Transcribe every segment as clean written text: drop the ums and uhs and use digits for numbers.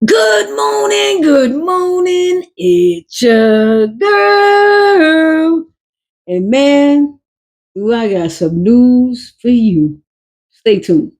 Good morning, good morning. It's your girl. And man, do I got some news for you. Stay tuned.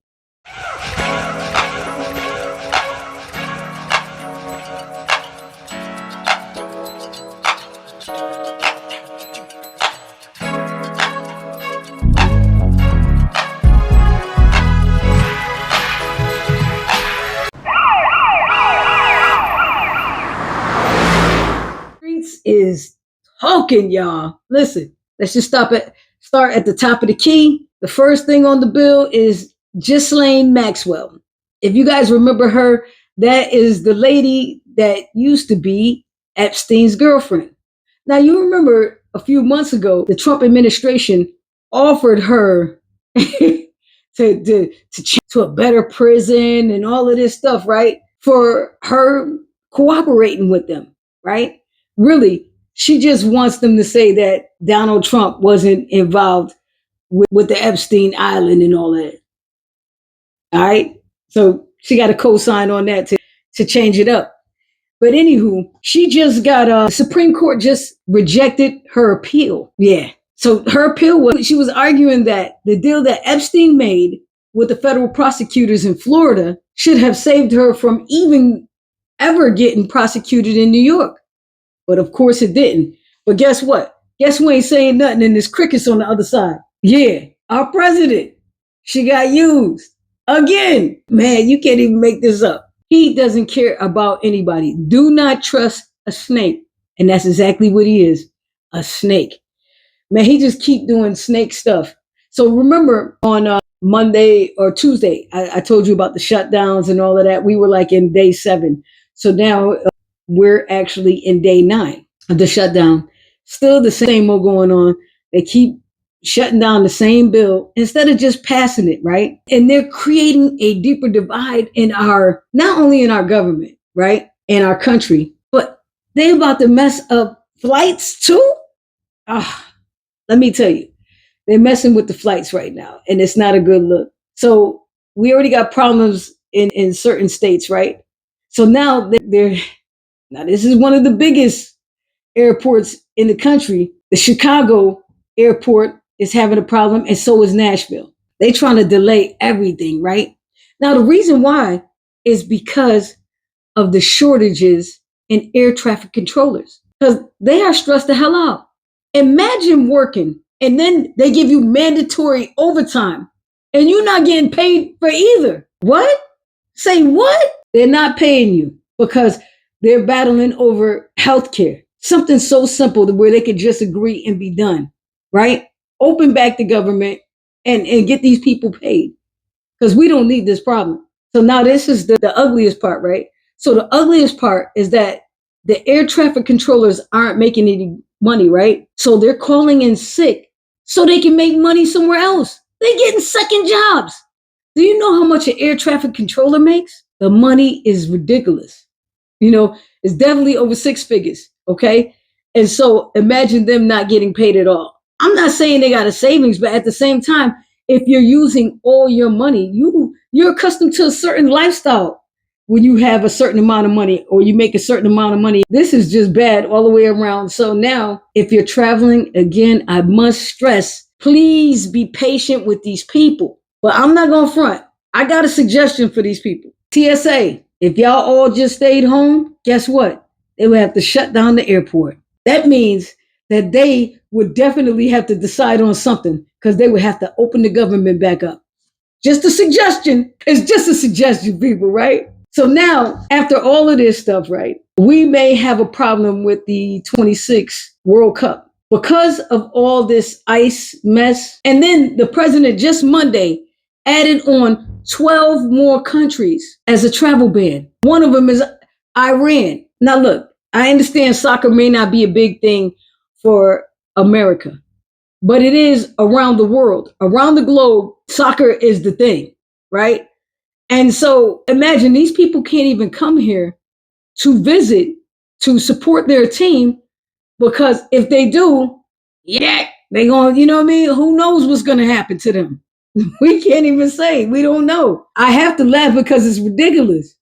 Streets is talking, y'all. Listen, let's just start at the top of the key. The first thing on the bill is Ghislaine Maxwell. If you guys remember her, that is the lady that used to be Epstein's girlfriend. Now you remember a few months ago, the Trump administration offered her to a better prison and all of this stuff, right? For her cooperating with them, right? Really, she just wants them to say that Donald Trump wasn't involved with the Epstein Island and all that. All right. So she got a co-sign on that to change it up. But anywho, she just got Supreme Court just rejected her appeal. Yeah. So her appeal was she was arguing that the deal that Epstein made with the federal prosecutors in Florida should have saved her from even ever getting prosecuted in New York. But of course it didn't. But guess what? Guess who ain't saying nothing and there's crickets on the other side? Yeah, our president. She got used. Again. Man, you can't even make this up. He doesn't care about anybody. Do not trust a snake. And that's exactly what he is. A snake. Man, he just keep doing snake stuff. So remember on Monday or Tuesday, I told you about the shutdowns and all of that. We were like in day 7. So now we're actually in day 9 of the shutdown. Still the same old going on. They keep shutting down the same bill instead of just passing it, right? And they're creating a deeper divide in our, not only in our government, right? In our country, but they're about to mess up flights too. Let me tell you, they're messing with the flights right now, and it's not a good look. So we already got problems in certain states, right? So now now this is one of the biggest airports in the country. The Chicago airport is having a problem, and so is Nashville. They trying to delay everything, right? Now the reason why is because of the shortages in air traffic controllers, because they are stressed the hell out. Imagine working and then they give you mandatory overtime and you're not getting paid for either. What? Say what? They're not paying you because they're battling over healthcare. Something so simple where they could just agree and be done, right? Open back the government and get these people paid because we don't need this problem. So now this is the ugliest part, right? So the ugliest part is that the air traffic controllers aren't making any money, right? So they're calling in sick so they can make money somewhere else. They're getting second jobs. Do you know how much an air traffic controller makes? The money is ridiculous. It's definitely over 6 figures, okay? And so imagine them not getting paid at all. I'm not saying they got a savings, but at the same time, if you're using all your money, you're accustomed to a certain lifestyle when you have a certain amount of money or you make a certain amount of money. This is just bad all the way around. So now, if you're traveling, again, I must stress, please be patient with these people. But I'm not going to front. I got a suggestion for these people. TSA, if y'all all just stayed home, guess what? They would have to shut down the airport. That means that they would definitely have to decide on something because they would have to open the government back up. Just a suggestion. It's just a suggestion, people, right? So now, after all of this stuff, right, we may have a problem with the 26 World Cup because of all this ICE mess. And then the president just Monday added on 12 more countries as a travel ban. One of them is Iran. Now, look, I understand soccer may not be a big thing for America, but it is around the world. Around the globe, soccer is the thing, right? And so imagine these people can't even come here to visit, to support their team, because if they do, yeah, they going, you know what I mean? Who knows what's going to happen to them? We can't even say. We don't know. I have to laugh because it's ridiculous.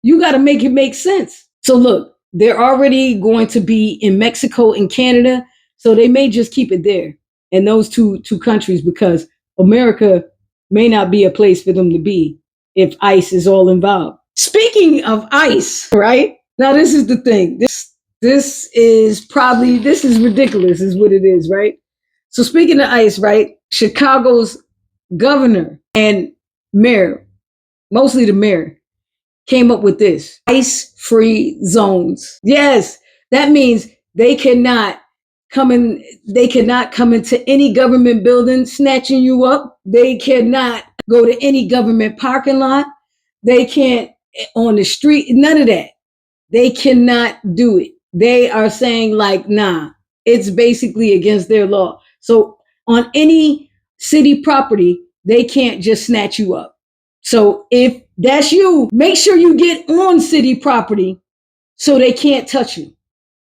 You got to make it make sense. So look, they're already going to be in Mexico and Canada, so they may just keep it there in those two countries because America may not be a place for them to be if ICE is all involved. Speaking of ICE, right? Now this is the thing. This is ridiculous, is what it is, right? So speaking of ICE, right? Chicago's governor and mayor, mostly the mayor, came up with this ICE free zones. Yes, that means they cannot come into any government building snatching you up. They cannot go to any government parking lot. They can't on the street, none of that. They cannot do it. They are saying like, nah, it's basically against their law. So on any city property, they can't just snatch you up. So if that's you, make sure you get on city property so they can't touch you.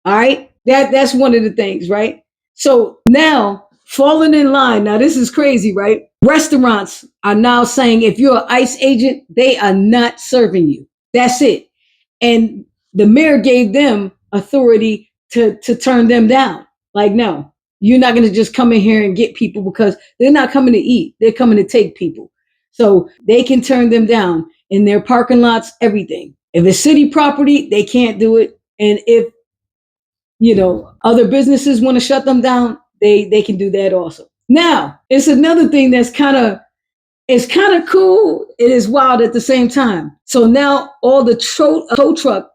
All right. That's one of the things, right? So now falling in line. Now this is crazy, right? Restaurants are now saying if you're an ICE agent, they are not serving you. That's it. And the mayor gave them authority to turn them down. Like, no, you're not going to just come in here and get people because they're not coming to eat. They're coming to take people. So they can turn them down in their parking lots, everything. If it's city property, they can't do it. And if, other businesses want to shut them down, they can do that also. Now, it's another thing that's it's kind of cool. It is wild at the same time. So now all the tow truck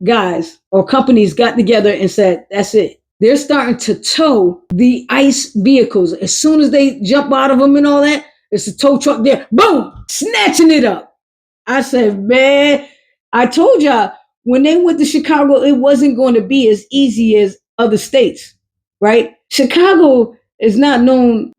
guys or companies got together and said, that's it. They're starting to tow the ICE vehicles. As soon as they jump out of them and all that, it's a tow truck there. Boom! Snatching it up. I said, man, I told y'all when they went to Chicago, it wasn't going to be as easy as other states, right? Chicago is not known,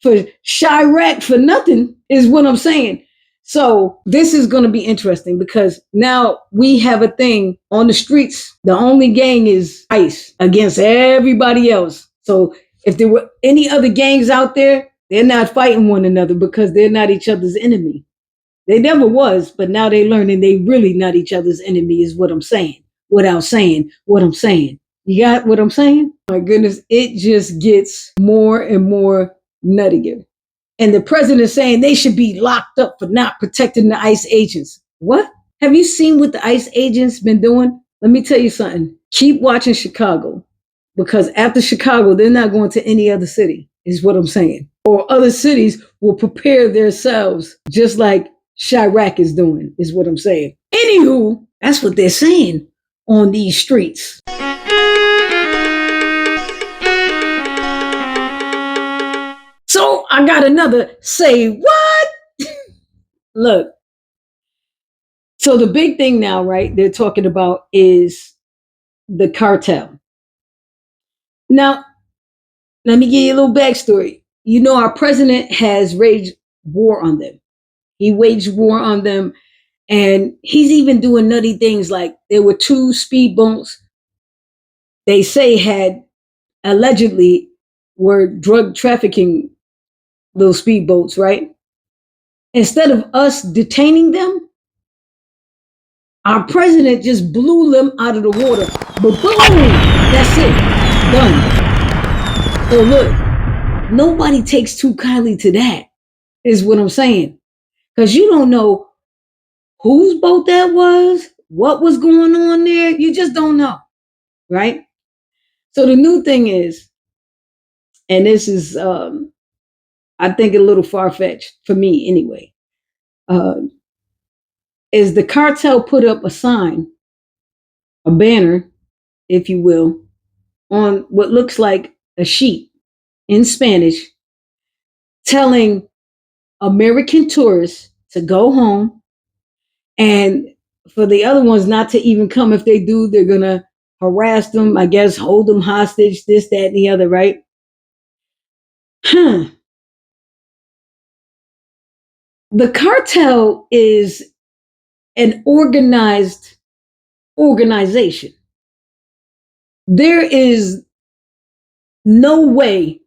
for Chirac for nothing, is what I'm saying. So this is going to be interesting because now we have a thing on the streets. The only gang is ICE against everybody else. So if there were any other gangs out there, they're not fighting one another because they're not each other's enemy. They never was, but now they learning they really not each other's enemy is what I'm saying. Without saying what I'm saying. You got what I'm saying? My goodness, it just gets more and more nuttier. And the president is saying they should be locked up for not protecting the ICE agents. What? Have you seen what the ICE agents been doing? Let me tell you something. Keep watching Chicago because after Chicago, they're not going to any other city, is what I'm saying. Or other cities will prepare themselves just like Chirac is doing, is what I'm saying. Anywho, that's what they're saying on these streets. So I got another say what? Look. So the big thing now, right, they're talking about is the cartel. Now, let me give you a little backstory. Our president has waged war on them. He waged war on them. And he's even doing nutty things like there were 2 speedboats they say had allegedly were drug trafficking little speedboats, right? Instead of us detaining them, our president just blew them out of the water. But boom, that's it. Done. So look, nobody takes too kindly to that, is what I'm saying. Because you don't know whose boat that was, what was going on there. You just don't know, right? So the new thing is, and this is, I think, a little far-fetched for me anyway, is the cartel put up a sign, a banner, if you will, on what looks like a sheet in Spanish telling American tourists to go home and for the other ones not to even come. If they do, they're going to harass them, I guess, hold them hostage, this, that, and the other, right? The cartel is an organized organization. There is no way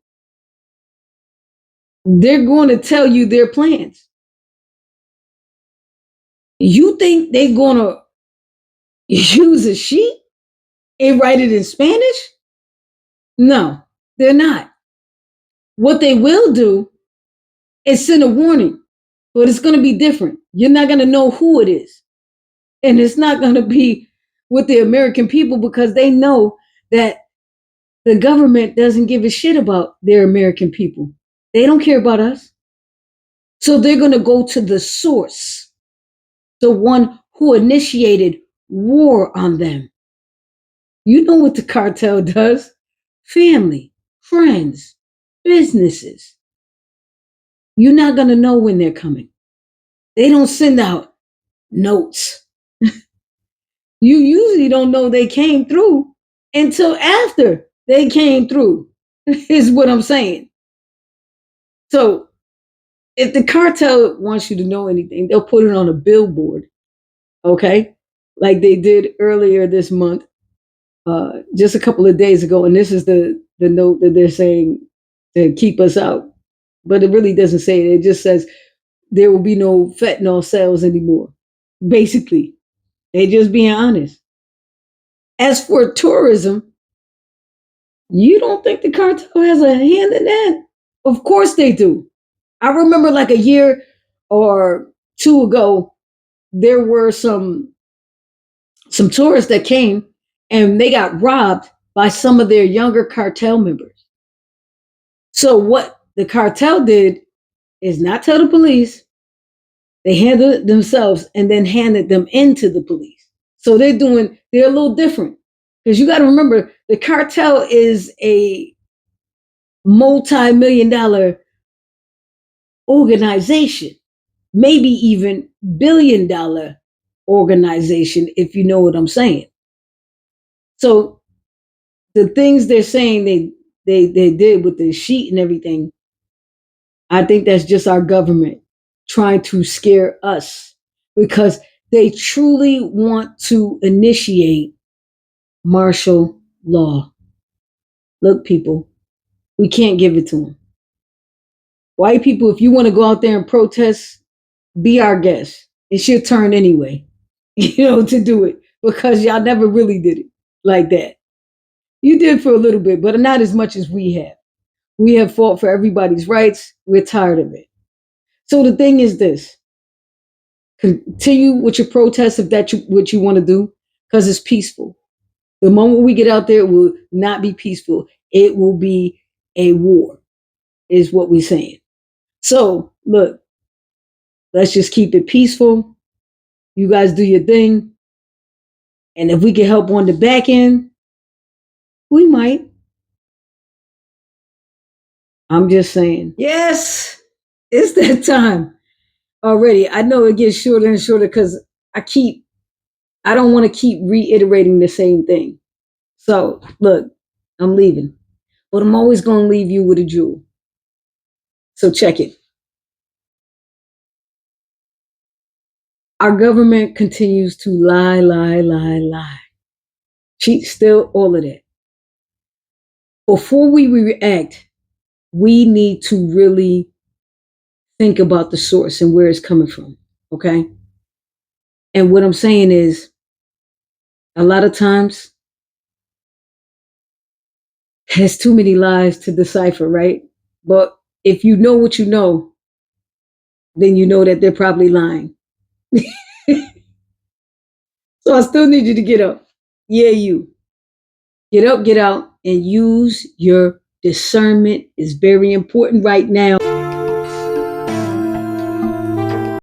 they're going to tell you their plans. You think they're going to use a sheet and write it in Spanish? No, they're not. What they will do is send a warning, but it's going to be different. You're not going to know who it is. And it's not going to be with the American people because they know that the government doesn't give a shit about their American people. They don't care about us. So they're going to go to the source, the one who initiated war on them. You know what the cartel does? Family, friends, businesses. You're not going to know when they're coming. They don't send out notes. You usually don't know they came through until after they came through, is what I'm saying. So if the cartel wants you to know anything, they'll put it on a billboard, okay? Like they did earlier this month, just a couple of days ago. And this is the note that they're saying to keep us out. But it really doesn't say it. It just says there will be no fentanyl sales anymore. Basically, they're just being honest. As for tourism, you don't think the cartel has a hand in that? Of course they do. I remember like a year or two ago, there were some tourists that came and they got robbed by some of their younger cartel members. So what the cartel did is not tell the police. They handled it themselves and then handed them into the police. So they're a little different. Because you got to remember, the cartel is a multi-million dollar organization, maybe even billion-dollar organization, if you know what I'm saying. So the things they're saying they did with the sheet and everything, I think that's just our government trying to scare us because they truly want to initiate martial law. Look, people, we can't give it to them. White people, if you want to go out there and protest, be our guest. It's your turn anyway, to do it because y'all never really did it like that. You did for a little bit, but not as much as we have. We have fought for everybody's rights. We're tired of it. So the thing is this: continue with your protests if that's what you want to do, because it's peaceful. The moment we get out there, it will not be peaceful. It will be a war, is what we're saying. So look, let's just keep it peaceful. You guys do your thing. And if we can help on the back end, we might. I'm just saying. Yes, it's that time already. I know it gets shorter and shorter because I don't want to keep reiterating the same thing. So look, I'm leaving, but I'm always going to leave you with a jewel. So check it. Our government continues to lie, lie, lie, lie. Cheat, still all of that. Before we react, we need to really think about the source and where it's coming from. Okay. And what I'm saying is, a lot of times, there's too many lies to decipher, right? But if you know what you know, then you know that they're probably lying. So I still need you to get up. Yeah, you. Get up, get out, and use your discernment is very important right now.